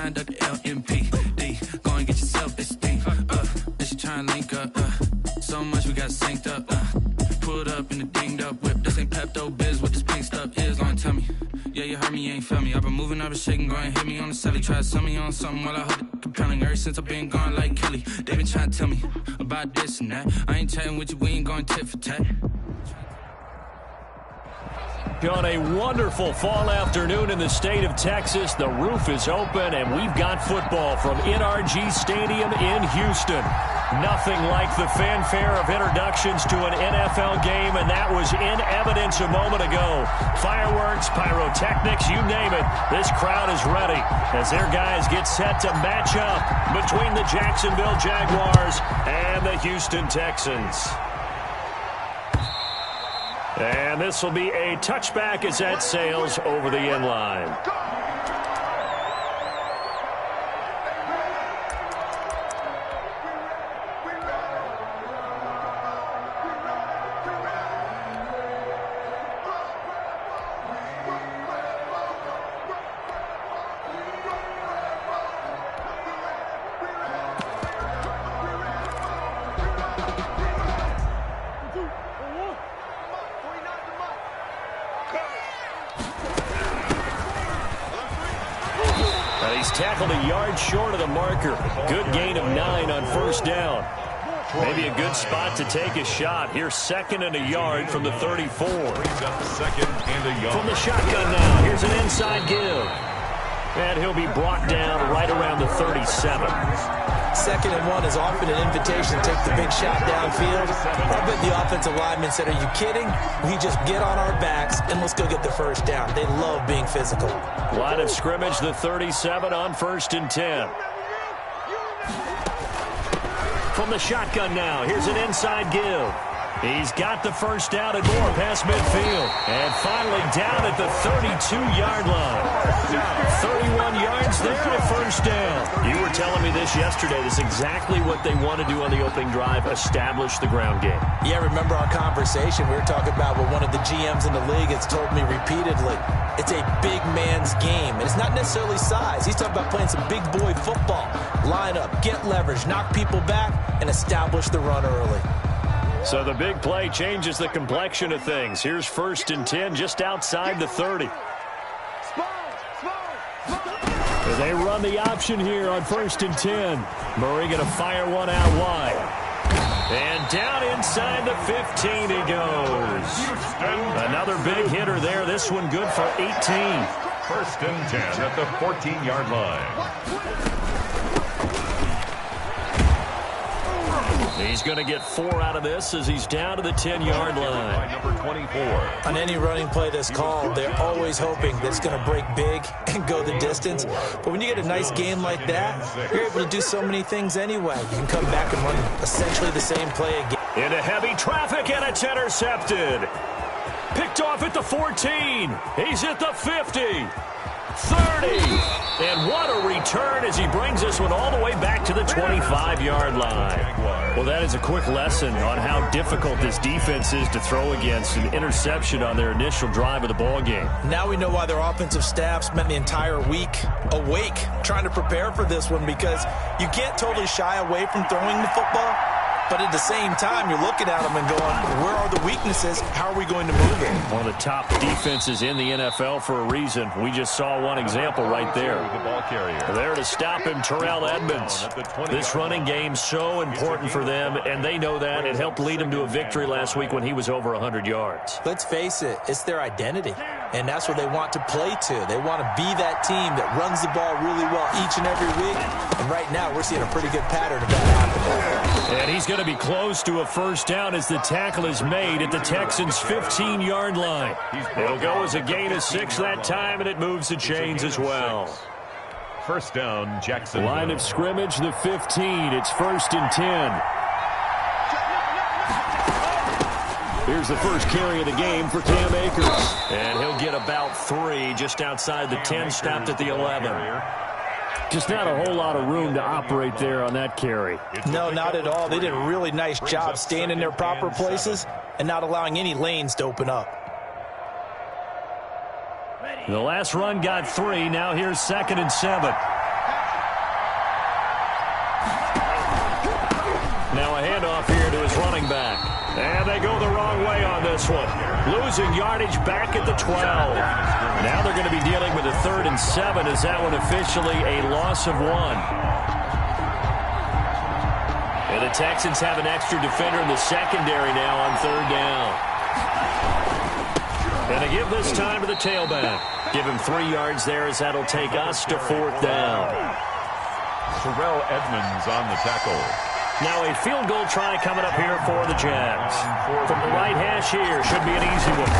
signed up to LMPD. Go and get yourself this thing. And she trying to link up. So much we got synced up. Pulled up in the dinged up whip. This ain't Pepto-Biz, what this pink stuff is. Long tell me. Yeah, you heard me, you ain't felt me. I've been moving, I've been shaking, go and hit me on the celly. Try to sell me on something while I hold it compelling. Ever since I've been gone like Kelly, they been trying to tell me about this and that. I ain't chatting with you, we ain't going tit for tat. On a wonderful fall afternoon in the state of Texas, the roof is open, and we've got football from NRG Stadium in Houston. Nothing like the fanfare of introductions to an NFL game, and that was in evidence a moment ago. Fireworks, pyrotechnics, you name it. This crowd is ready as their guys get set to match up between the Jacksonville Jaguars and the Houston Texans. And this will be a touchback as that sails over the end line. He's tackled a yard short of the marker. Good gain of 9 on first down. Maybe a good spot to take a shot. Here's 2nd and a yard from the 34. From the shotgun now, here's an inside give. And he'll be brought down right around the 37. 2nd and 1 is often an invitation to take the big shot downfield. I bet the offensive lineman said, are you kidding? We just get on our backs and let's go get the first down. They love being physical. Line of scrimmage, the 37 on 1st and 10. From the shotgun now, here's an inside give. He's got the first down and more past midfield. And finally down at the 32-yard line. 31 yards there and a first down. You were telling me this yesterday. This is exactly what they want to do on the opening drive, establish the ground game. Yeah, remember our conversation? We were talking about what one of the GMs in the league has told me repeatedly. It's a big man's game. And it's not necessarily size. He's talking about playing some big boy football. Line up, get leverage, knock people back, and establish the run early. So the big play changes the complexion of things. Here's 1st and 10 just outside the 30. They run the option here on 1st and 10. Murray going to fire one out wide. And down inside the 15 he goes. Another big hitter there. This one good for 18. 1st and 10 at the 14-yard line. He's going to get 4 out of this as he's down to the 10-yard line. Number 24. On any running play that's called, they're always hoping that it's going to break big and go the distance. But when you get a nice game like that, you're able to do so many things anyway. You can come back and run essentially the same play again. Into heavy traffic, and it's intercepted. Picked off at the 14. He's at the 50. 30. And what a return as he brings this one all the way back to the 25-yard line. Well, that is a quick lesson on how difficult this defense is to throw against. An interception on their initial drive of the ball game. Now we know why their offensive staff spent the entire week awake trying to prepare for this one, because you can't totally shy away from throwing the football. But at the same time, you're looking at them and going, where are the weaknesses? How are we going to move it? One of the top defenses in the NFL for a reason. We just saw one example right there. There to stop him, Terrell Edmonds. This running game so important for them, and they know that. It helped lead them to a victory last week when he was over 100 yards. Let's face it, it's their identity, and that's what they want to play to. They want to be that team that runs the ball really well each and every week, and right now we're seeing a pretty good pattern of that happening. And he's going to be close to a first down as the tackle is made at the Texans' 15-yard line. It'll go as a gain of 6 that time, and it moves the chains as well. First down, Jackson. Line of scrimmage, the 15. It's 1st and 10. Here's the first carry of the game for Cam Akers. And he'll get about 3 just outside the 10, stopped at the 11. Just not a whole lot of room to operate there on that carry. No, not at all. They did a really nice job staying in their proper places and not allowing any lanes to open up. The last run got 3. Now here's 2nd and 7. Now a handoff here to his running back. And they go the wrong way on this one. Losing yardage back at the 12. Now they're going to be dealing with a 3rd and 7 as that one officially a loss of 1. And the Texans have an extra defender in the secondary now on 3rd down. And they give this time to the tailback. Give him 3 yards there as that'll take us to 4th down. Terrell Edmonds on the tackle. Now a field goal try coming up here for the Jags. From the right hash here, should be an easy one.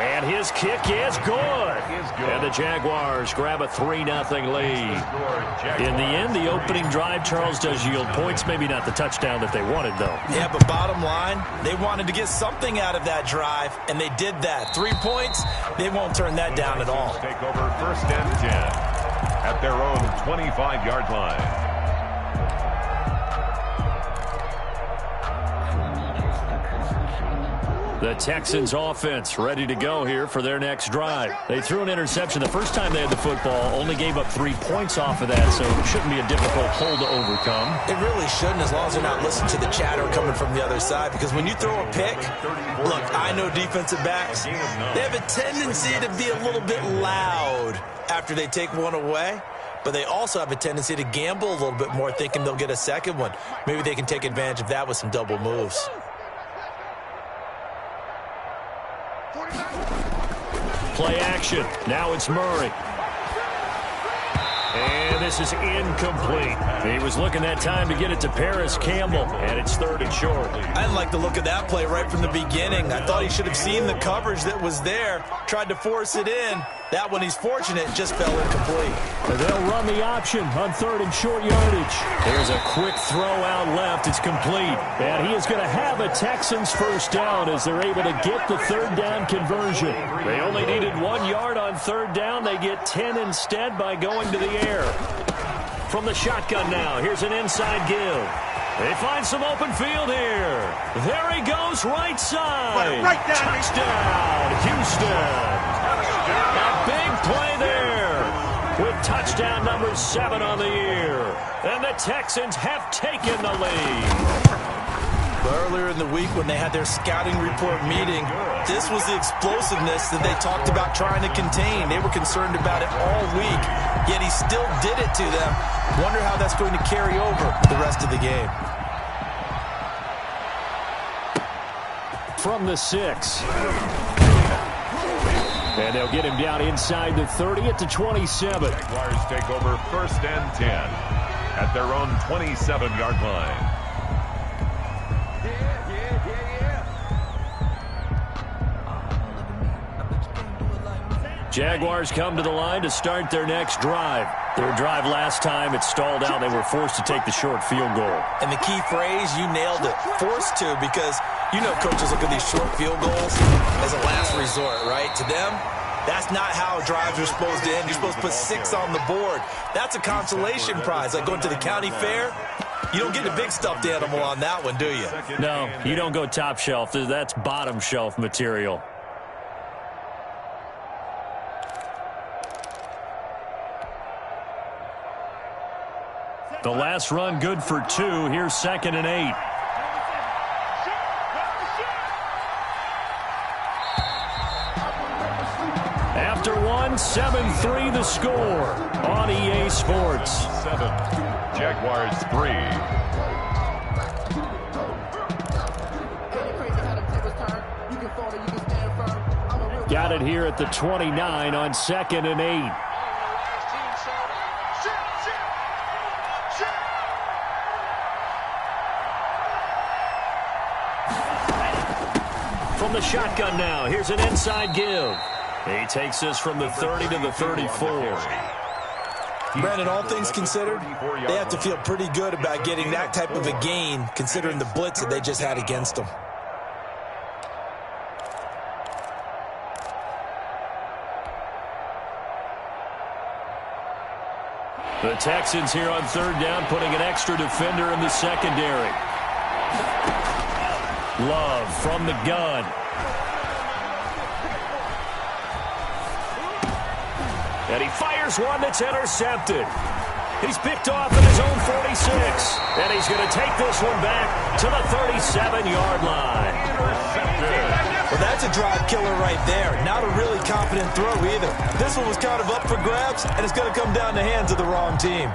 And his kick is good. And the Jaguars grab a 3-0 lead. In the end, the opening drive, Charles, does yield points. Maybe not the touchdown that they wanted, though. Yeah, but bottom line, they wanted to get something out of that drive, and they did that. 3 points, they won't turn that down at all. Take over 1st and 10 at their own 25-yard line. The Texans offense ready to go here for their next drive. They threw an interception the first time they had the football, only gave up 3 points off of that, so it shouldn't be a difficult hole to overcome. It really shouldn't, as long as they're not listening to the chatter coming from the other side, because when you throw a pick, look, I know defensive backs, they have a tendency to be a little bit loud after they take one away, but they also have a tendency to gamble a little bit more, thinking they'll get a second one. Maybe they can take advantage of that with some double moves. Play action. Now it's Murray. And this is incomplete. He was looking that time to get it to Paris Campbell, and it's 3rd and short. I didn't like the look of that play right from the beginning. I thought he should have seen the coverage that was there, tried to force it in. That one, he's fortunate, just fell incomplete. They'll run the option on 3rd and short yardage. There's a quick throw out left. It's complete. And he is going to have a Texans 1st down as they're able to get the 3rd down conversion. They only needed 1 yard on 3rd down. They get 10 instead by going to the air. From the shotgun now, here's an inside give. They find some open field here. There he goes, right side. Right down. Touchdown, Houston. A big play there with touchdown number 7 on the year. And the Texans have taken the lead. Earlier in the week when they had their scouting report meeting, this was the explosiveness that they talked about trying to contain. They were concerned about it all week, yet he still did it to them. Wonder how that's going to carry over the rest of the game. From the 6. And they'll get him down inside the 30 at the 27. Jaguars take over 1st and 10 at their own 27-yard line. Jaguars come to the line to start their next drive. Their drive last time, it stalled out. They were forced to take the short field goal. And the key phrase, you nailed it, forced to, because you know coaches look at these short field goals as a last resort, right? To them, that's not how drives are supposed to end. You're supposed to put 6 on the board. That's a consolation prize, like going to the county fair. You don't get the big stuffed animal on that one, do you? No, you don't go top shelf. That's bottom shelf material. The last run good for 2. Here's 2nd and 8. After 1, 7-3 the score on EA Sports. 7, Jaguars 3. Got it here at the 29 on 2nd and 8. From the shotgun now, here's an inside give. He takes this from the 30 to the 34. Brandon, all things considered, they have to feel pretty good about getting that type of a gain, considering the blitz that they just had against them. The Texans here on 3rd down, putting an extra defender in the secondary. Love from the gun. And he fires one that's intercepted. He's picked off at his own 46. And he's going to take this one back to the 37-yard line. Well, that's a drive killer right there. Not a really confident throw either. This one was kind of up for grabs, and it's going to come down the hands of the wrong team.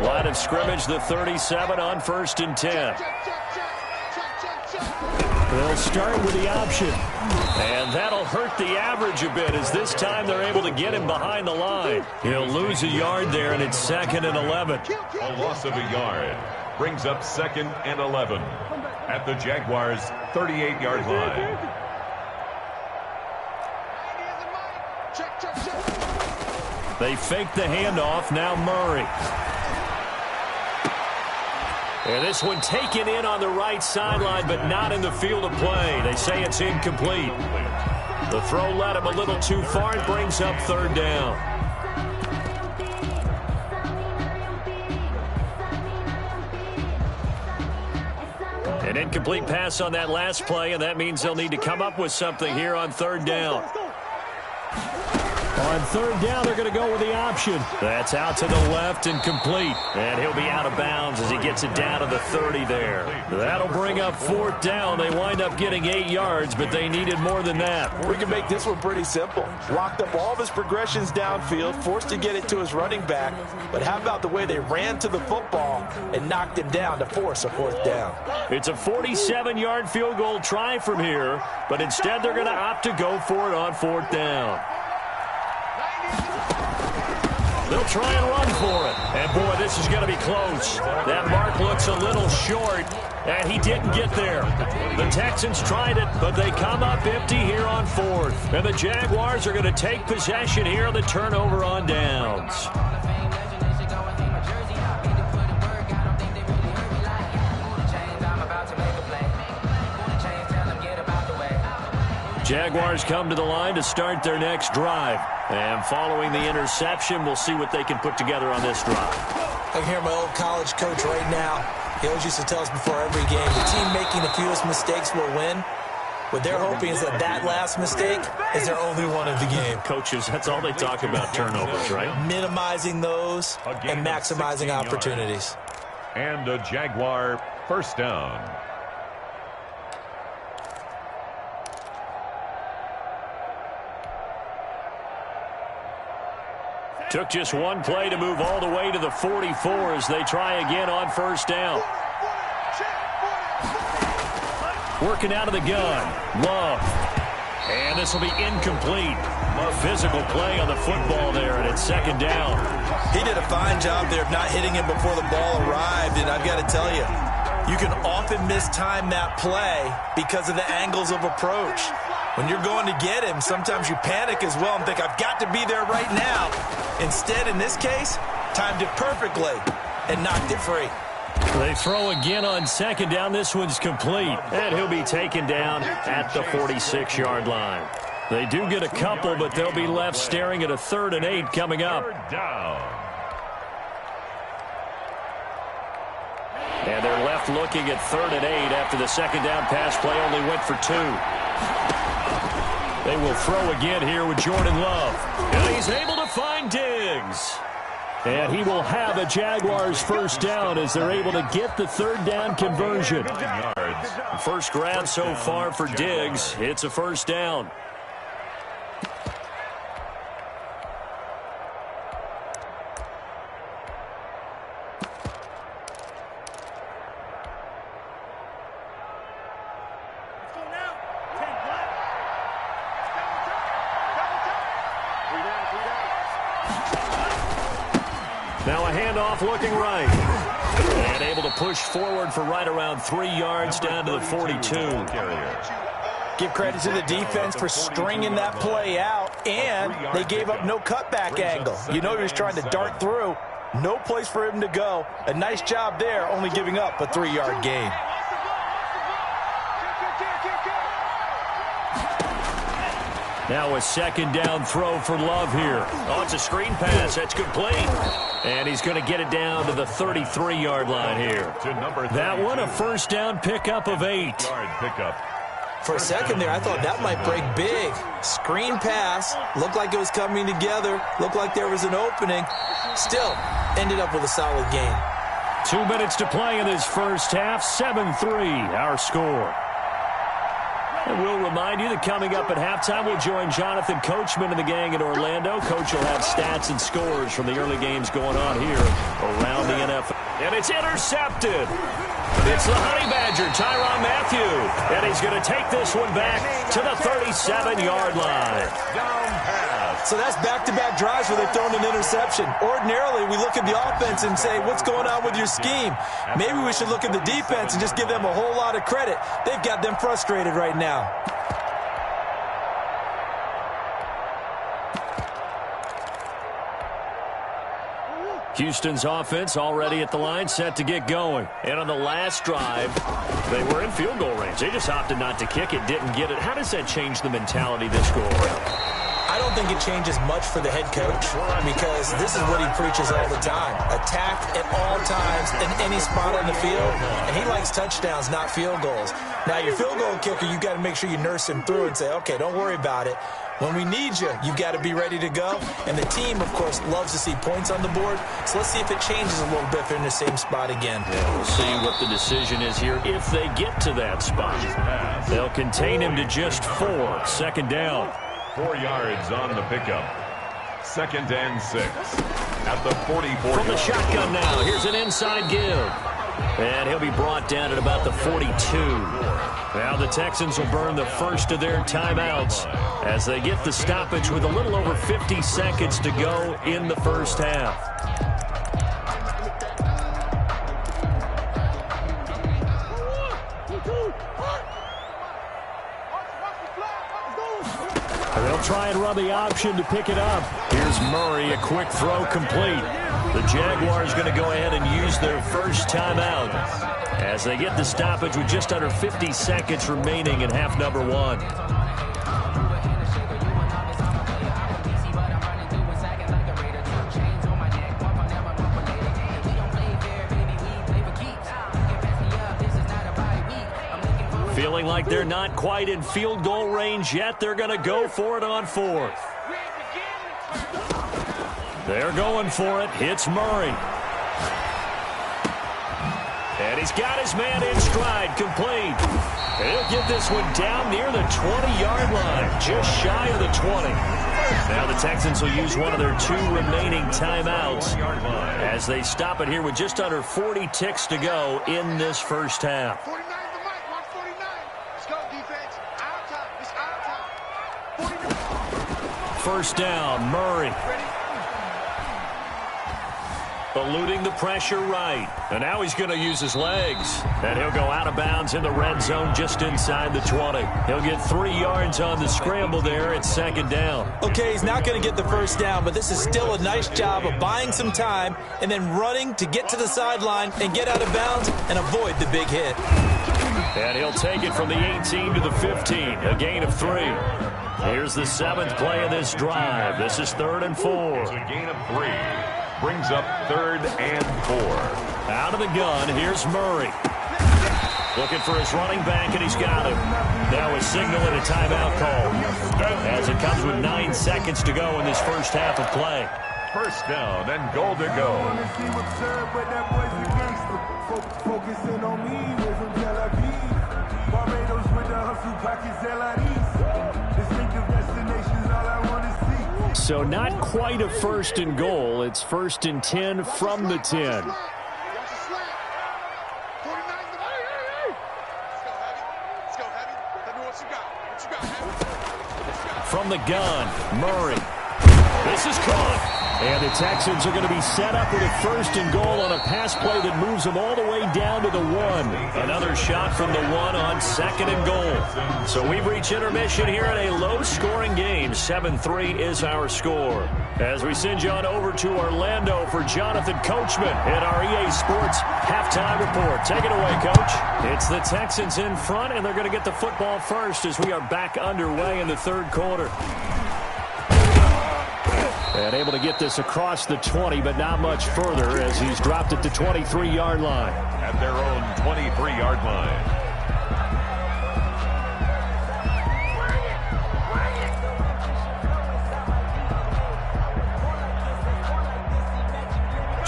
Line of scrimmage, the 37 on 1st and 10. They'll start with the option. And that'll hurt the average a bit as this time they're able to get him behind the line. He'll lose a yard there, and it's 2nd and 11. A loss of a yard brings up 2nd and 11 at the Jaguars' 38-yard line. They fake the handoff. Now Murray. And this one taken in on the right sideline, but not in the field of play. They say it's incomplete. The throw led him a little too far and brings up 3rd down. An incomplete pass on that last play, and that means they'll need to come up with something here on 3rd down. On 3rd down, they're going to go with the option. That's out to the left and complete. And he'll be out of bounds as he gets it down to the 30 there. That'll bring up 4th down. They wind up getting 8 yards, but they needed more than that. We can make this one pretty simple. Locked up all of his progressions downfield, forced to get it to his running back. But how about the way they ran to the football and knocked him down to force a 4th down? It's a 47-yard field goal try from here, but instead they're going to opt to go for it on 4th down. They'll try and run for it. And, boy, this is going to be close. That mark looks a little short, and he didn't get there. The Texans tried it, but they come up empty here on 4th. And the Jaguars are going to take possession here on the turnover on downs. Jaguars come to the line to start their next drive. And following the interception, we'll see what they can put together on this drive. I can hear my old college coach right now. He always used to tell us before every game, the team making the fewest mistakes will win. What they're hoping is that last mistake is their only one of the game. Coaches, that's all they talk about, turnovers, right? Minimizing those and maximizing opportunities. And a Jaguar 1st down. Took just one play to move all the way to the 44 as they try again on 1st down. Working out of the gun. Love. And this will be incomplete. Physical play on the football there, and it's 2nd down. He did a fine job there of not hitting him before the ball arrived, and I've got to tell you, you can often mistime that play because of the angles of approach. When you're going to get him, sometimes you panic as well and think, I've got to be there right now. Instead, in this case, timed it perfectly and knocked it free. They throw again on 2nd down. This one's complete. And he'll be taken down at the 46-yard line. They do get a couple, but they'll be left staring at a 3rd and 8 coming up. 3rd down. And they're left looking at 3rd and 8 after the 2nd down pass play only went for 2. They will throw again here with Jordan Love. And he's able to find Diggs. And he will have a Jaguars 1st down as they're able to get the 3rd down conversion. First grab so far for Diggs. It's a 1st down. Now a handoff looking right. And able to push forward for right around 3 yards down to the 42. Give credit to the defense for stringing that play out, and they gave up no cutback angle. You know he was trying to dart through. No place for him to go. A nice job there, only giving up a 3-yard gain. Now a 2nd down throw for Love here. Oh, it's a screen pass. That's complete. And he's going to get it down to the 33-yard line here. That one a 1st down pickup of 8. Yard pickup. For a second there, I thought that might break big. Screen pass, looked like it was coming together, looked like there was an opening. Still, ended up with a solid game. 2 minutes to play in this first half, 7-3 our score. And we'll remind you that coming up at halftime, we'll join Jonathan Coachman and the gang in Orlando. Coach will have stats and scores from the early games going on here around the NFL. And it's intercepted. It's the Honey Badger, Tyrann Mathieu. And he's going to take this one back to the 37-yard line. So that's back-to-back drives where they've thrown an interception. Ordinarily, we look at the offense and say, what's going on with your scheme? Maybe we should look at the defense and just give them a whole lot of credit. They've got them frustrated right now. Houston's offense already at the line, set to get going. And on the last drive, they were in field goal range. They just opted not to kick it, didn't get it. How does that change the mentality this go around? I don't think it changes much for the head coach because this is what he preaches all the time. Attack at all times in any spot on the field, and he likes touchdowns, not field goals. Now, your field goal kicker, you got to make sure you nurse him through and say, okay, don't worry about it. When we need you, you got to be ready to go. And the team, of course, loves to see points on the board. So let's see if it changes a little bit if they're in the same spot again. Yeah, we'll see what the decision is here if they get to that spot. They'll contain him to just 4. Second down. 4 yards on the pickup. 2nd and 6 at the 44. From the shotgun now, here's an inside give. And he'll be brought down at about the 42. Now the Texans will burn the first of their timeouts as they get the stoppage with a little over 50 seconds to go in the first half. They'll try and run the option to pick it up. Here's Murray, a quick throw complete. The Jaguars going to go ahead and use their first timeout as they get the stoppage with just under 50 seconds remaining in half number 1. Feeling like they're not quite in field goal range yet. They're going to go for it on 4th. They're going for it. Hits Murray. And he's got his man in stride, complete. He'll get this one down near the 20-yard line, just shy of the 20. Now the Texans will use one of their 2 remaining timeouts as they stop it here with just under 40 ticks to go in this first half. First down, Murray. Eluding the pressure right. And now he's going to use his legs. And he'll go out of bounds in the red zone just inside the 20. He'll get 3 yards on the scramble there at 2nd down. Okay, he's not going to get the first down, but this is still a nice job of buying some time and then running to get to the sideline and get out of bounds and avoid the big hit. And he'll take it from the 18 to the 15, a gain of 3. Here's the 7th play of this drive. This is 3rd and 4. It's a gain of 3. Brings up 3rd and 4. Out of the gun, here's Murray. Looking for his running back, and he's got him. Now a signal and a timeout call as it comes with 9 seconds to go in this first half of play. First down and goal to go. Focusing on me with some Tel Aviv. Barbados with the hustle pockets, distinctive destinations, all I want to see. So not quite a 1st and goal. It's 1st and 10 from the 10. From the gun, Murray. This is caught. And the Texans are going to be set up with a 1st and goal on a pass play that moves them all the way down to the 1. Another shot from the 1 on 2nd and goal. So we've reached intermission here in a low-scoring game. 7-3 is our score. As we send you on over to Orlando for Jonathan Coachman in our EA Sports halftime report. Take it away, Coach. It's the Texans in front, and they're going to get the football first as we are back underway in the 3rd quarter. And able to get this across the 20, but not much further as he's dropped it to 23-yard line. At their own 23-yard line.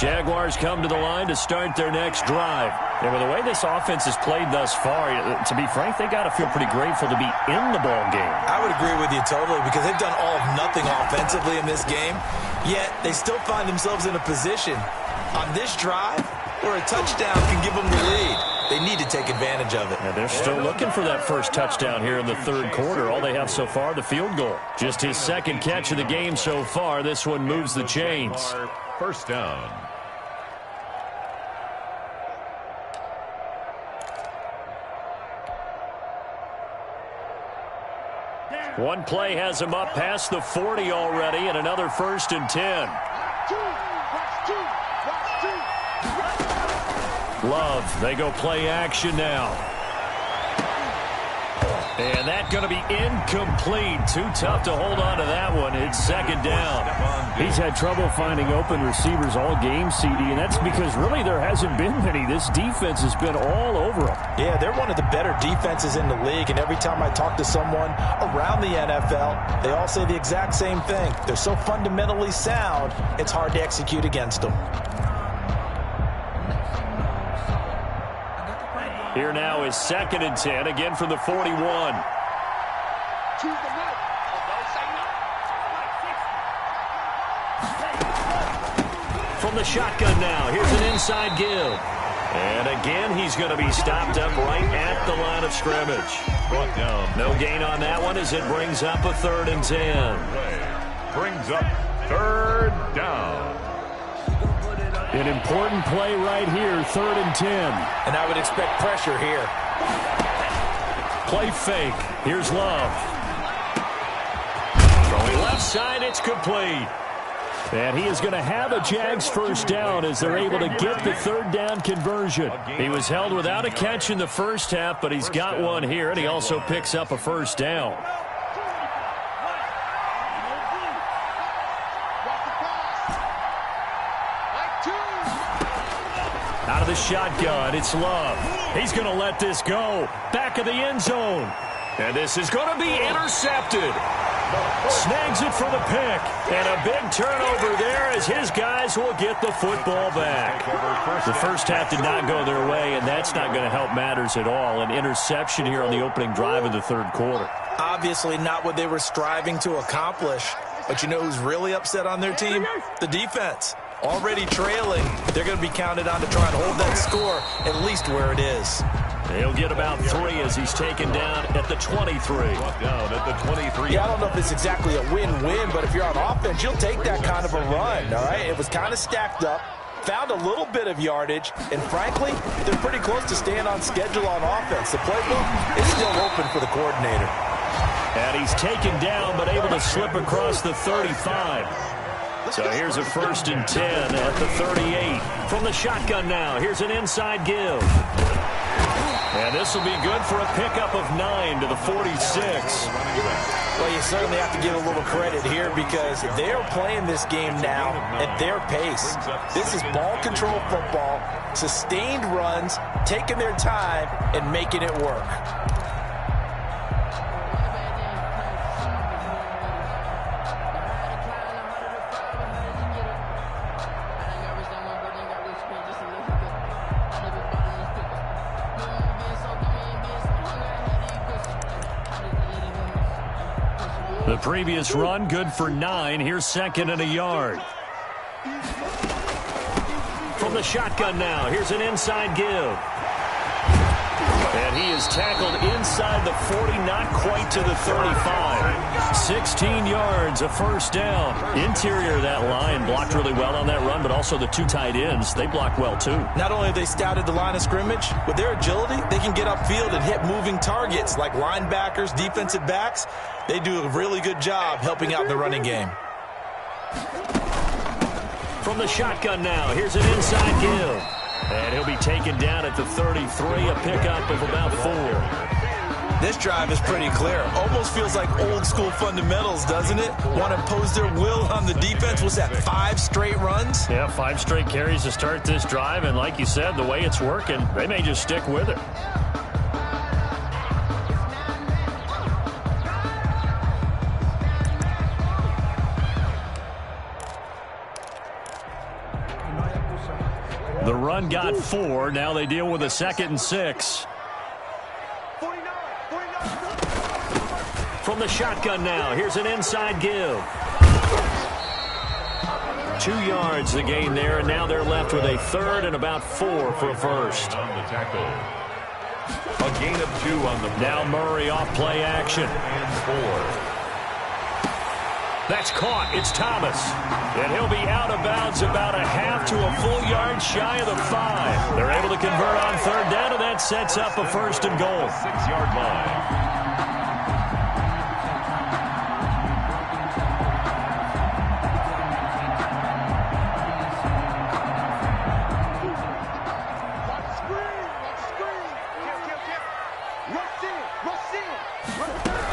Jaguars come to the line to start their next drive. And with the way this offense has played thus far, to be frank, they got to feel pretty grateful to be in the ball game. I would agree with you totally because they've done all of nothing offensively in this game, yet they still find themselves in a position on this drive where a touchdown can give them the lead. They need to take advantage of it. And they're still looking for that first touchdown here in the third quarter. All they have so far, the field goal. Just his second catch of the game so far. This one moves the chains. First down. One play has him up past the 40 already, and another 1st and 10. Love, they go play action now. And that's going to be incomplete. Too tough to hold on to that one. It's second down. He's had trouble finding open receivers all game, CD, and that's because really there hasn't been many. This defense has been all over him. Yeah, they're one of the better defenses in the league, and every time I talk to someone around the NFL, they all say the exact same thing. They're so fundamentally sound, it's hard to execute against them. Here now is 2nd and 10, again from the 41. From the shotgun now, here's an inside give. And again, he's going to be stopped up right at the line of scrimmage. Brought down. No gain on that one as it brings up a 3rd and 10. Brings up 3rd down. An important play right here, 3rd and 10. And I would expect pressure here. Play fake. Here's Love. Throwing left side, it's complete. And he is going to have a Jags first down as they're able to get the 3rd down conversion. He was held without a catch in the first half, but he's got one here, and he also picks up a first down. Out of the shotgun, it's Love. He's going to let this go. Back of the end zone. And this is going to be intercepted. Snags it for the pick. And a big turnover there as his guys will get the football back. The first half did not go their way, and that's not going to help matters at all. An interception here on the opening drive of the third quarter. Obviously not what they were striving to accomplish. But you know who's really upset on their team? The defense. Already trailing, they're going to be counted on to try and hold that score at least where it is. He'll get about 3 as he's taken down at the 23. Down at the 23. Yeah, I don't know if it's exactly a win-win, but if you're on offense, you'll take that kind of a run, all right? It was kind of stacked up, found a little bit of yardage, and frankly, they're pretty close to staying on schedule on offense. The playbook is still open for the coordinator. And he's taken down, but able to slip across the 35. So here's a 1st and 10 at the 38. From the shotgun now, here's an inside give. And this will be good for a pickup of 9 to the 46. Well, you certainly have to give a little credit here because they're playing this game now at their pace. This is ball control football, sustained runs, taking their time, and making it work. The previous run, good for 9. Here's 2nd and a yard. From the shotgun now, here's an inside give. And he is tackled inside the 40, not quite to the 35. 16 yards, a first down. Interior of that line blocked really well on that run, but also the 2 tight ends, they blocked well too. Not only have they scouted the line of scrimmage, with their agility, they can get upfield and hit moving targets like linebackers, defensive backs. They do a really good job helping out in the running game. From the shotgun now, here's an inside give. And he'll be taken down at the 33, a pickup of about 4. This drive is pretty clear. Almost feels like old school fundamentals, doesn't it? Want to impose their will on the defense. Was that 5 straight runs? Yeah, 5 straight carries to start this drive. And like you said, the way it's working, they may just stick with it. The run got 4. Now they deal with a 2nd and 6. From the shotgun now, here's an inside give. 2 yards the gain there, and now they're left with a 3rd and about 4 for a first. On the tackle. A gain of 2 on the play. Now Murray off play action. And 4. That's caught. It's Thomas. And he'll be out of bounds about a half to a full yard shy of the 5. They're able to convert on 3rd down, and that sets up a 1st and goal. 6-yard line.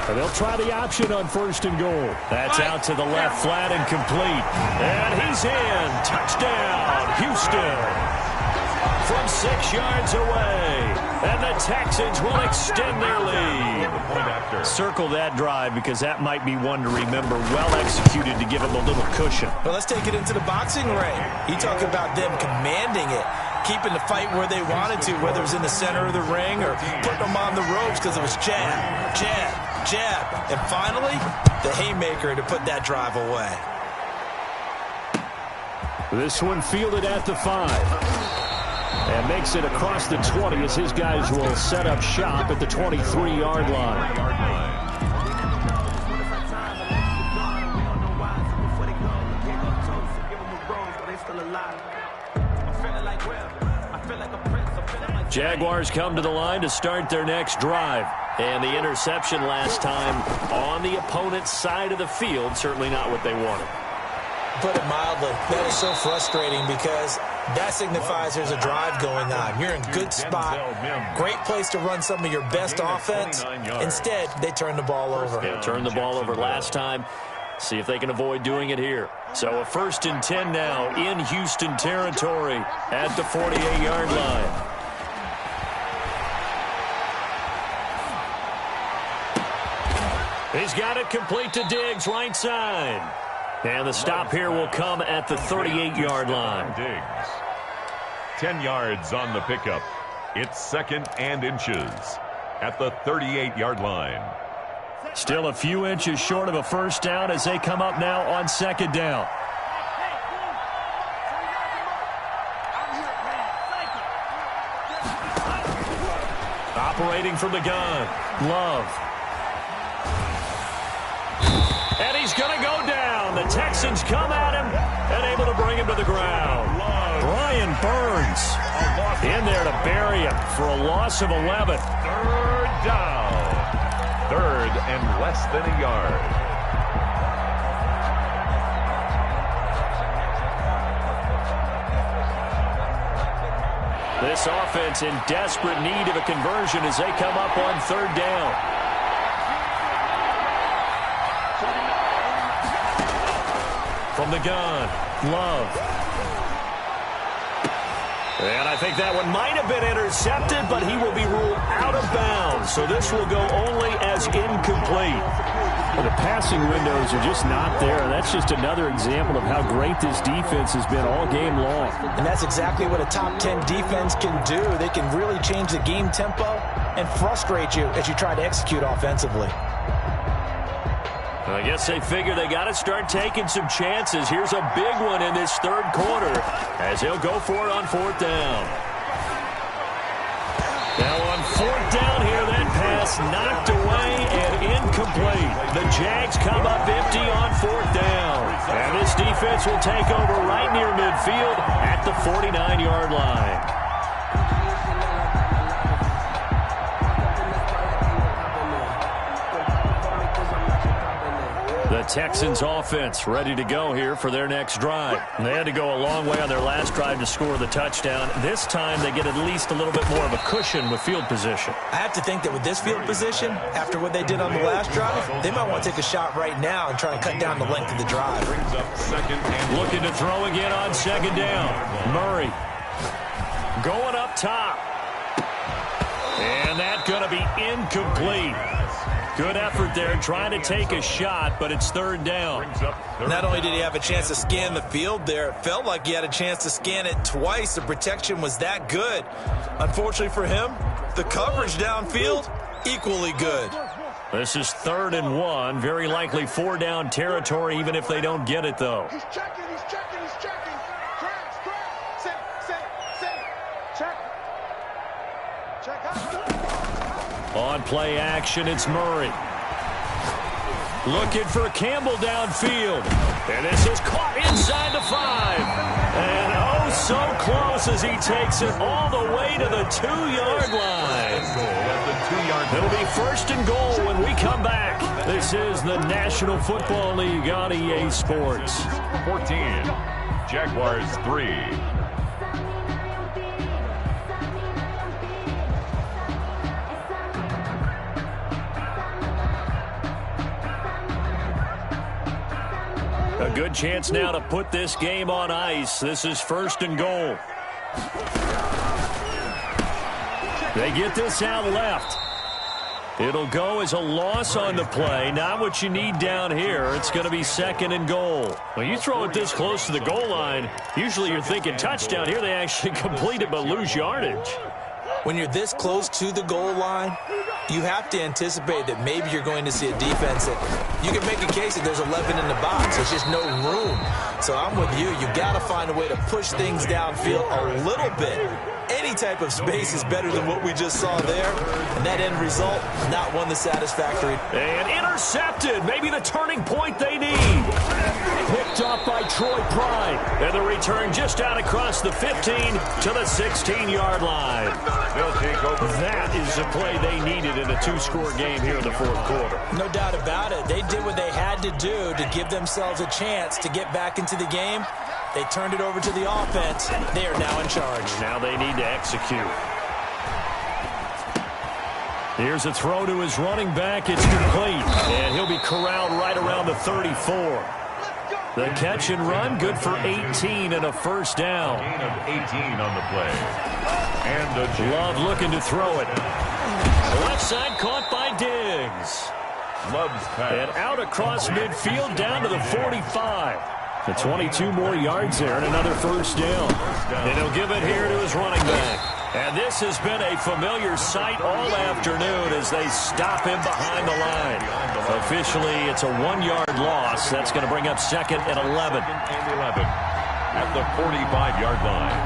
And they'll try the option on 1st and goal. That's out to the left, flat and complete. And he's in. Touchdown, Houston. From 6 yards away. And the Texans will extend their lead. Circle that drive because that might be one to remember. Well executed to give them a little cushion. Well, let's take it into the boxing ring. You talk about them commanding it, keeping the fight where they wanted to, whether it was in the center of the ring or putting them on the ropes because it was jab, jab, jab. And finally, the haymaker to put that drive away. This one fielded at the 5. And makes it across the 20 as his guys will set up shop at the 23-yard line. Jaguars come to the line to start their next drive. And the interception last time on the opponent's side of the field, certainly not what they wanted. Put it mildly, that is so frustrating because that signifies there's a drive going on. You're in good spot, great place to run some of your best offense. Instead, they turn the ball over. Yeah, turned the ball over last time. See if they can avoid doing it here. So a 1st and 10 now in Houston territory at the 48-yard line. He's got it complete to Diggs, right side. And the stop here will come at the 38-yard line. Diggs. 10 yards on the pickup. It's 2nd and inches at the 38-yard line. Still a few inches short of a 1st down as they come up now on 2nd down. Operating from the gun, Love. And he's going to go down. The Texans come at him and able to bring him to the ground. Brian Burns in there to bury him for a loss of 11. 3rd down. 3rd and less than a yard. This offense in desperate need of a conversion as they come up on 3rd down. From the gun, Love. And I think that one might have been intercepted, but he will be ruled out of bounds. So this will go only as incomplete. Well, the passing windows are just not there. And that's just another example of how great this defense has been all game long. And that's exactly what a top 10 defense can do. They can really change the game tempo and frustrate you as you try to execute offensively. I guess they figure they got to start taking some chances. Here's a big one in this 3rd quarter as he'll go for it on 4th down. Now on 4th down here, that pass knocked away and incomplete. The Jags come up empty on 4th down. And this defense will take over right near midfield at the 49-yard line. The Texans offense ready to go here for their next drive. They had to go a long way on their last drive to score the touchdown. This time they get at least a little bit more of a cushion with field position. I have to think that with this field position, after what they did on the last drive, they might want to take a shot right now and try to cut down the length of the drive. Looking to throw again on 2nd down. Murray going up top. And that's going to be incomplete. Good effort there trying to take a shot, but it's third down. Not only did he have a chance to scan the field there, it felt like he had a chance to scan it twice. The protection was that good. Unfortunately for him, the coverage downfield, equally good. This is 3rd and 1. Very likely 4-down territory, even if they don't get it, though. He's checking. Crash. Set. Check. On play action, it's Murray. Looking for Campbell downfield. And this is caught inside the 5. And oh, so close as he takes it all the way to the 2-yard line. It'll be 1st and goal when we come back. This is the National Football League on EA Sports. 14, Jaguars 3. A good chance now to put this game on ice. This is 1st and goal. They get this out left. It'll go as a loss on the play. Not what you need down here. It's going to be 2nd and goal. When you throw it this close to the goal line, usually you're thinking touchdown. Here they actually complete it but lose yardage. When you're this close to the goal line, you have to anticipate that maybe you're going to see a defense that you can make a case that there's 11 in the box. There's just no room. So I'm with you. You've got to find a way to push things downfield a little bit. Any type of space is better than what we just saw there. And that end result, not one that's satisfactory. And intercepted. Maybe the turning point they need. Picked up by Troy Pride. And the return just out across the 15 to the 16-yard line. That is the play they needed in a 2-score game here in the 4th quarter. No doubt about it. They did what they had to do to give themselves a chance to get back into the game. They turned it over to the offense. They are now in charge. Now they need to execute. Here's a throw to his running back. It's complete. And he'll be corralled right around the 34. The catch and run, good for 18 and a 1st down. Gain of 18 on the play. And Love looking to throw it. Left side caught by Diggs. Love's pass. And out across midfield down to the 45. The 22 more yards there and another 1st down. And he'll give it here to his running back. And this has been a familiar sight all afternoon as they stop him behind the line. Officially, it's a 1-yard loss. That's going to bring up 2nd and 11. At the 45-yard line.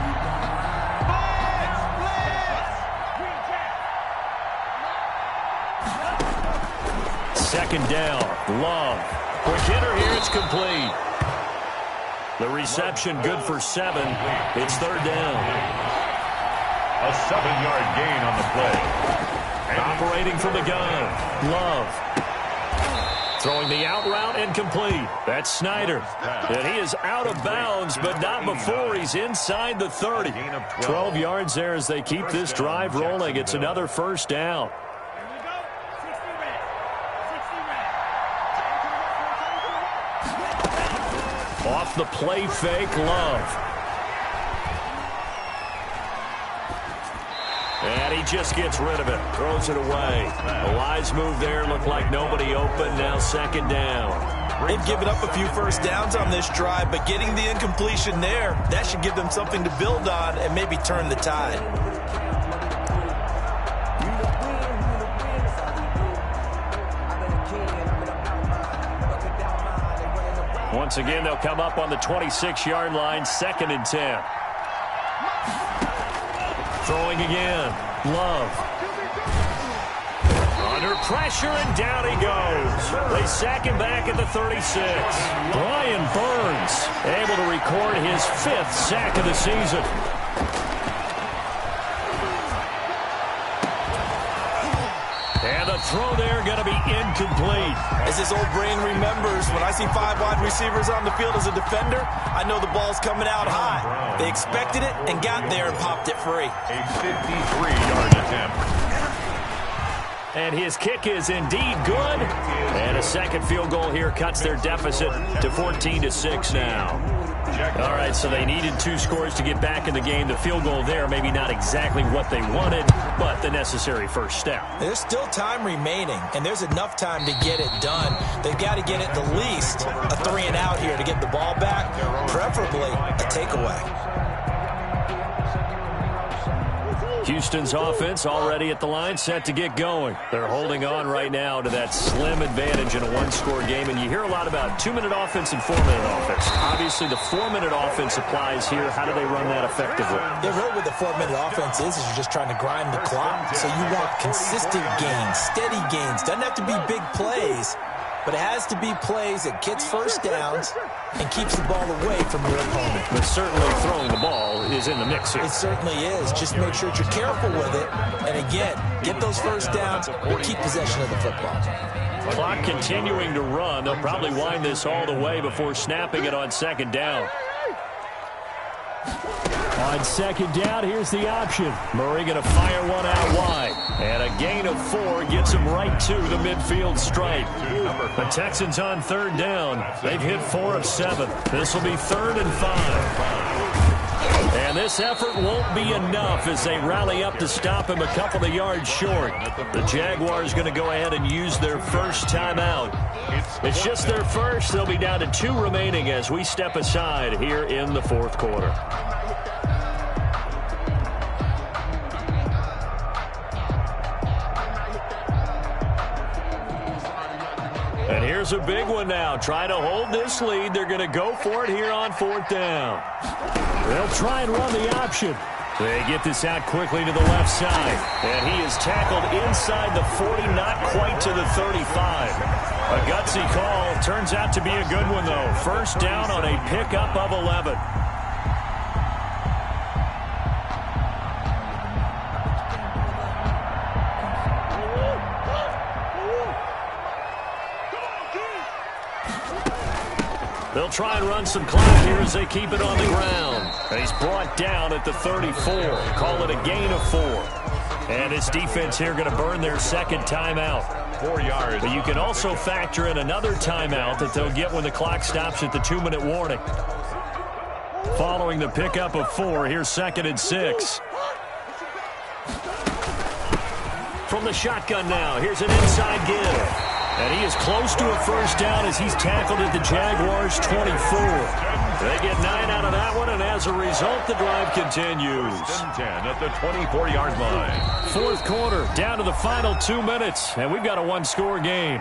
Second down. Love. Quick hitter here. It's complete. The reception good for 7. It's 3rd down. A 7-yard gain on the play. Operating from the gun. Love. Throwing the out route and complete. That's Snyder. And he is out of bounds, but not before he's inside the 30. 12 yards there as they keep this drive rolling. It's another 1st down. Off the play fake, Love. And he just gets rid of it. Throws it away. A wise move there. Looked like nobody open. Now 2nd down. They've given up a few 1st downs on this drive, but getting the incompletion there, that should give them something to build on and maybe turn the tide. Once again, they'll come up on the 26-yard line, 2nd and 10. Throwing again. Love. Under pressure, and down he goes. They sack him back at the 36. Brian Burns able to record his 5th sack of the season. And the throw there going to be incomplete. As his old brain remembers, when I see 5 wide receivers on the field as a defender, I know the ball's coming out high. They expected it and got there and popped it free. A 53-yard attempt. And his kick is indeed good. And a 2nd field goal here cuts their deficit to 14-6 now. All right, so they needed 2 scores to get back in the game. The field goal there, maybe not exactly what they wanted, but the necessary first step. There's still time remaining, and there's enough time to get it done. They've got to get it the least a 3-and-out here to get the ball back, preferably a takeaway. Houston's offense already at the line, set to get going. They're holding on right now to that slim advantage in a 1-score game, and you hear a lot about 2-minute offense and 4-minute offense. Obviously, the 4-minute offense applies here. How do they run that effectively? Yeah, really what the 4-minute offense is you're just trying to grind the clock. So you want consistent gains, steady gains. Doesn't have to be big plays, but it has to be plays that gets first downs and keeps the ball away from your opponent. But certainly throwing the ball is in the mix here. It certainly is. Just make sure that you're careful with it. And again, get those first downs, keep possession of the football. Clock continuing to run. They'll probably wind this all the way before snapping it on 2nd down. On 2nd down, here's the option. Murray going to fire one out wide. And a gain of 4 gets him right to the midfield stripe. The Texans on 3rd down. They've hit 4 of 7. This will be 3rd and 5. And this effort won't be enough as they rally up to stop him a couple of yards short. The Jaguars going to go ahead and use their first timeout. It's just their first. They'll be down to 2 remaining as we step aside here in the 4th quarter. And here's a big one now. Trying to hold this lead. They're going to go for it here on 4th down. They'll try and run the option. They get this out quickly to the left side. And he is tackled inside the 40, not quite to the 35. A gutsy call. Turns out to be a good one, though. First down on a pickup of 11. They'll try and run some clock here as they keep it on the ground. And he's brought down at the 34. Call it a gain of 4. And this defense here going to burn their 2nd timeout. 4 yards. But you can also factor in another timeout that they'll get when the clock stops at the 2-minute warning. Following the pickup of 4, here's 2nd and 6. From the shotgun now, here's an inside give. And he is close to a first down as he's tackled at the Jaguars' 24. They get 9 out of that one, and as a result, the drive continues. 10 at the 24-yard line. 4th quarter, down to the final 2 minutes, and we've got a 1-score game.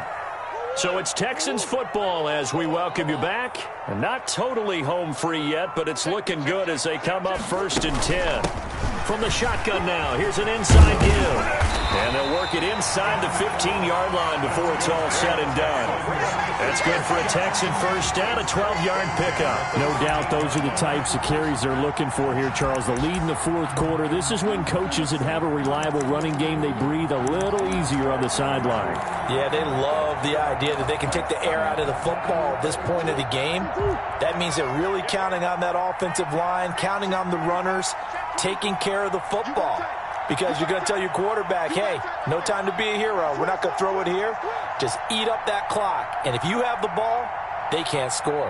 So it's Texans football as we welcome you back. And not totally home free yet, but it's looking good as they come up 1st and 10. From the shotgun now, here's an inside give. And they'll work it inside the 15-yard line before it's all said and done. That's good for a Texan first down, a 12-yard pickup. No doubt those are the types of carries they're looking for here, Charles. The lead in the 4th quarter. This is when coaches that have a reliable running game, they breathe a little easier on the sideline. Yeah, they love the idea that they can take the air out of the football at this point of the game. That means they're really counting on that offensive line, counting on the runners, taking care of the football. Because you're going to tell your quarterback, hey, no time to be a hero. We're not going to throw it here. Just eat up that clock. And if you have the ball, they can't score.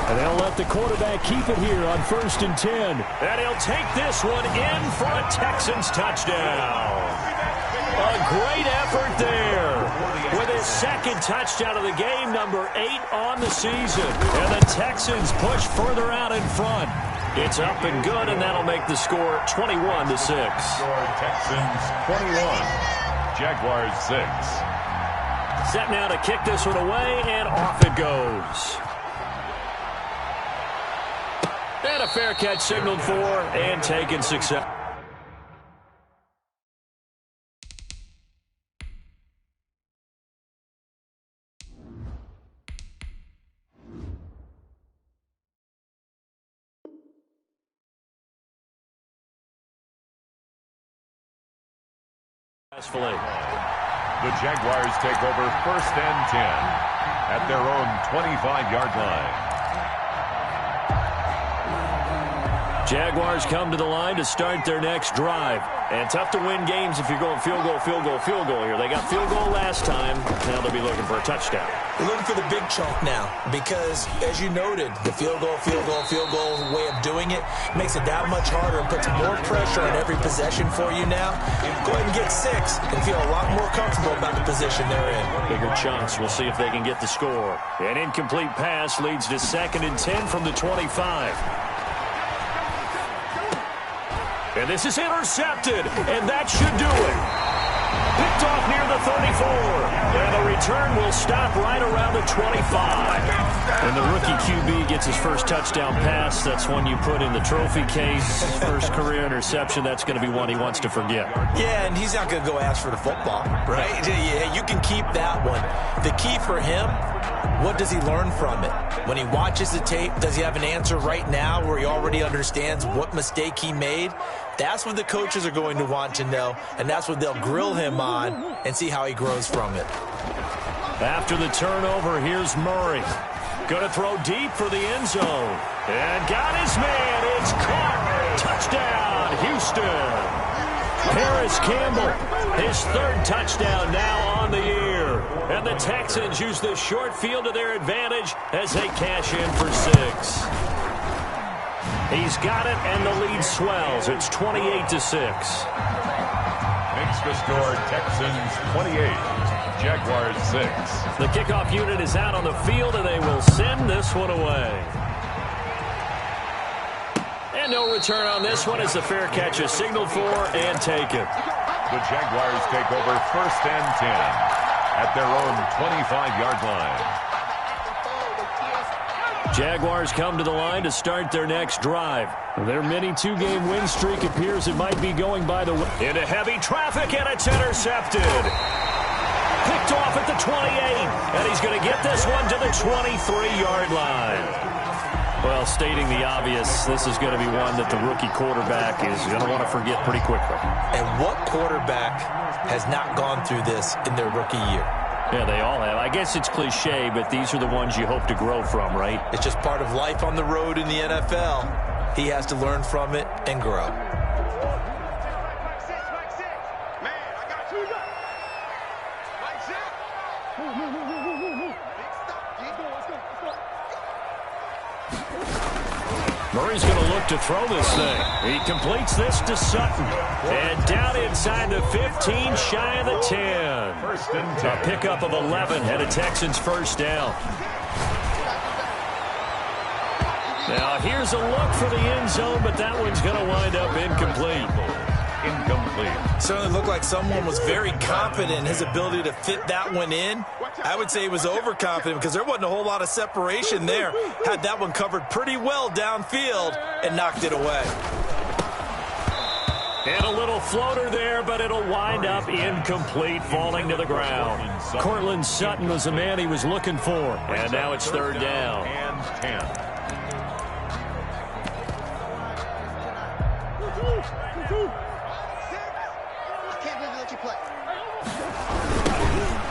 And they'll let the quarterback keep it here on 1st and 10. And he'll take this one in for a Texans touchdown. A great effort there. With his 2nd touchdown of the game, number 8 on the season. And the Texans push further out in front. It's up and good, and that'll make the score 21-6. Texans 21, Jaguars 6. Set now to kick this one away, and off it goes. And a fair catch signaled for and taken success. The Jaguars take over 1st and 10 at their own 25-yard line. Jaguars come to the line to start their next drive. And tough to win games if you're going field goal, field goal, field goal here. They got field goal last time. Now they'll be looking for a touchdown. You're looking for the big chunk now because, as you noted, the field goal way of doing it makes it that much harder and puts more pressure on every possession for you now. Go ahead and get 6 and feel a lot more comfortable about the position they're in. Bigger chunks. We'll see if they can get the score. An incomplete pass leads to 2nd and 10 from the 25. And this is intercepted, and that should do it. Picked off near the 34. And the return will stop right around the 25. And the rookie QB gets his first touchdown pass. That's one you put in the trophy case. First career interception, that's going to be one he wants to forget. Yeah, and he's not going to go ask for the football, right? Yeah, you can keep that one. The key for him, what does he learn from it? When he watches the tape, does he have an answer right now where he already understands what mistake he made? That's what the coaches are going to want to know, and that's what they'll grill him on and see how he grows from it. After the turnover, here's Murray. Going to throw deep for the end zone. And got his man. It's caught. Touchdown, Houston. Harris Campbell, his 3rd touchdown now on the year. And the Texans use the short field to their advantage as they cash in for 6. He's got it, and the lead swells. It's 28-6. Makes the score Texans 28, Jaguars 6. The kickoff unit is out on the field, and they will send this one away. And no return on this one as the fair catch is signaled for and taken. The Jaguars take over 1st and 10 at their own 25-yard line. Jaguars come to the line to start their next drive. Their mini 2-game win streak appears it might be going by the way. Into heavy traffic, and it's intercepted. Picked off at the 28, and he's going to get this one to the 23-yard line. Well, stating the obvious, this is going to be one that the rookie quarterback is going to want to forget pretty quickly. And what quarterback has not gone through this in their rookie year? Yeah, they all have. I guess it's cliche, but these are the ones you hope to grow from, right? It's just part of life on the road in the NFL. He has to learn from it and grow. Murray's going to look to throw this thing. He completes this to Sutton. And down inside the 15, shy of the 10. 1st and 10. A pickup of 11 and a Texans 1st down. Now here's a look for the end zone, but that one's going to wind up incomplete. Certainly looked like someone was very confident in his ability to fit that one in. I would say he was overconfident because there wasn't a whole lot of separation there. Had that one covered pretty well downfield and knocked it away. And a little floater there, but it'll wind up incomplete, falling to the ground. Cortland Sutton was the man he was looking for. And now it's 3rd down. And 10.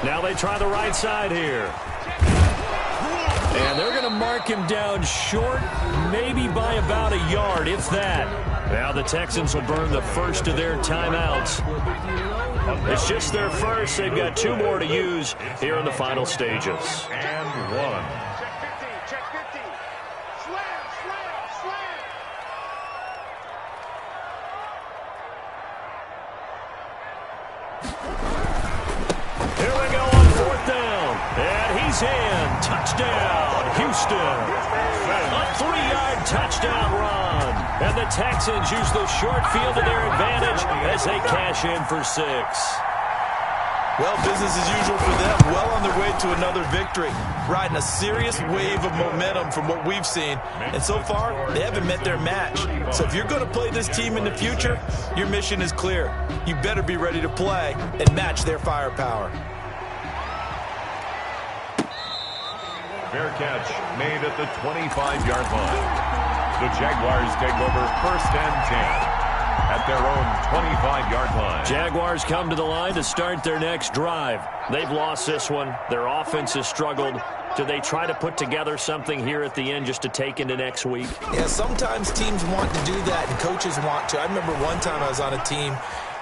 Now they try the right side here. And they're going to mark him down short, maybe by about a yard, if that. Now the Texans will burn the first of their timeouts. It's just their first. They've got 2 more to use here in the final stages. And 1. In. Touchdown, Houston. A 3-yard touchdown run. And the Texans use the short field to their advantage as they cash in for 6. Well, business as usual for them. Well on their way to another victory. Riding a serious wave of momentum from what we've seen. And so far, they haven't met their match. So if you're going to play this team in the future, your mission is clear. You better be ready to play and match their firepower. Fair catch made at the 25-yard line. The Jaguars take over 1st and 10 at their own 25-yard line. Jaguars come to the line to start their next drive. They've lost this one. Their offense has struggled. Do they try to put together something here at the end just to take into next week? Yeah, sometimes teams want to do that and coaches want to. I remember one time I was on a team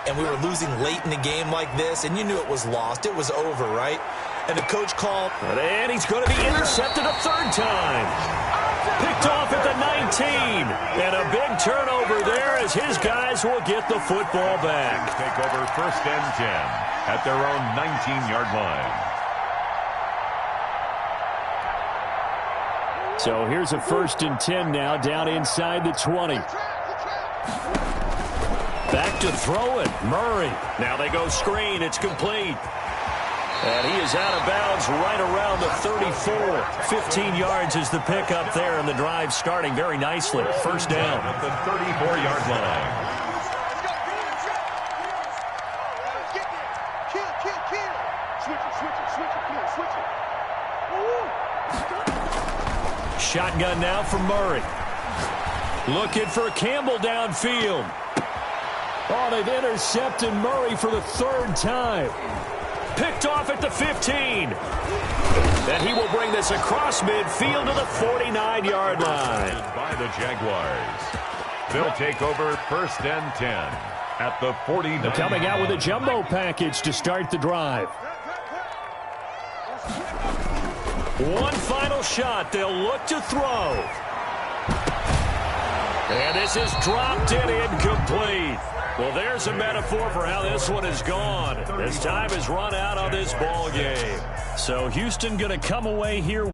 and we were losing late in the game like this, and you knew it was lost. It was over, right? and the coach called. And he's going to be intercepted a third time. Picked off at the 19. And a big turnover there as his guys will get the football back. Take over 1st and 10 at their own 19-yard line. So here's a 1st and 10 now down inside the 20. Back to throw it. Murray. Now they go screen. It's complete. And he is out of bounds right around the 34. 15 yards is the pickup there, and the drive starting very nicely. 1st down. At the 34-yard line. Shotgun now for Murray. Looking for Campbell downfield. Oh, they've intercepted Murray for the 3rd time. Picked off at the 15. And he will bring this across midfield to the 49-yard line. By the Jaguars. They'll take over 1st and 10 at the 49. Coming out with a jumbo package to start the drive. One final shot. They'll look to throw. And this is dropped in incomplete. Well, there's a metaphor for how this one has gone. As time has run out on this ball game. So Houston going to come away here.